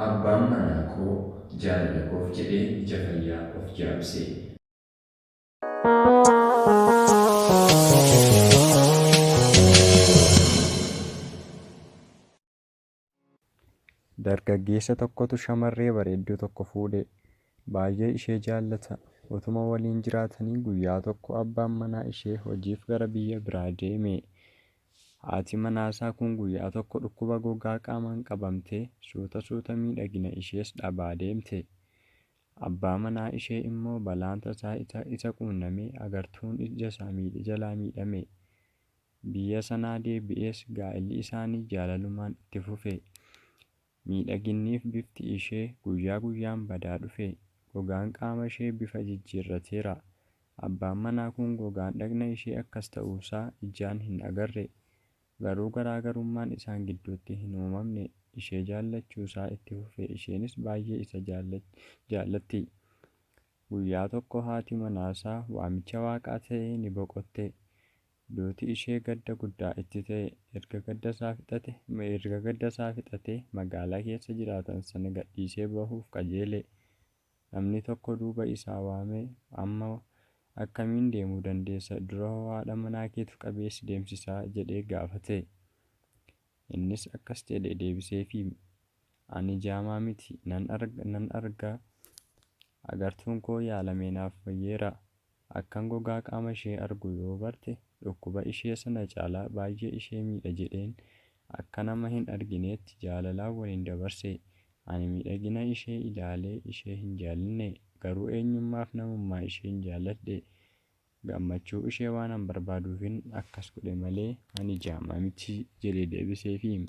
Abbaan manaa koo jaalala koof jedhee ija fayyaa of jaamse. Dargaggeessa tokkotu shamarree bareedduu tokko fuudhe. Baay'ee ishee jaallata. Utuma waliin jiraatanii guyyaa tokko abbaan manaa ishee hojiif gara biyya biraa deeme. Haati manaasaa kun guyyaa tokko dhukkuba gogaa qaamaan qabamtee suuta miidhagina ishees dhabaa deemte. Abbaa manaa ishee immoo balaan tasaa isa quunnamee agartuun ija jalaa miidhame. Biyya sanaa deebi'ees gaa'elli isaanii jaalalumaan itti fufe. Miidhaginniif bifti ishee guyyaa guyyaan badaa dhufe. Gogaan qaama ishee bifa jijjiirrateera. Abbaan manaa kun gogaan dhagna ishee akkas ta'uusaa ijaan hin agarre. Garuu garaagarummaan isaan gidduutti hin uumamne. Ishee jaallachuusaa itti fufe. Isheenis baay'ee isa jaallatti. Guyyaa tokko haati manaasaa waamicha waaqaa ta'ee ni boqotte. Duuti ishee gadda guddaa itti ta'e. Erga gaddasaa fixatee magaalaa keessa jiraatan sana gadhiisee bahuuf qajeele. Namni tokko duuba isaa waamee, amma akkamiin deemuu dandeessa? Dura hoo haadha manaa keetu qabeessi deemsisaa jedhee gaafate. Innis akkas jedhee deebiseefii, ani jaamaa miti, nan arga. Agartuun koo yaalamee naaf fayyeera. Akkan gogaa qaama ishee argu yoo barte dhukkuba ishee sana caalaa baay'ee ishee miidha jedheen akka nama hin argineetti jaalalaan waliin dabarse. Ani miidhagina ishee ilaalee ishee hin jaallanne, garuu eenyummaaf namummaa isheen jaalladhe. Gammachuu ishee waanan barbaaduufin akkas godhe malee ani jaamaa miti jedhee deebiseefii.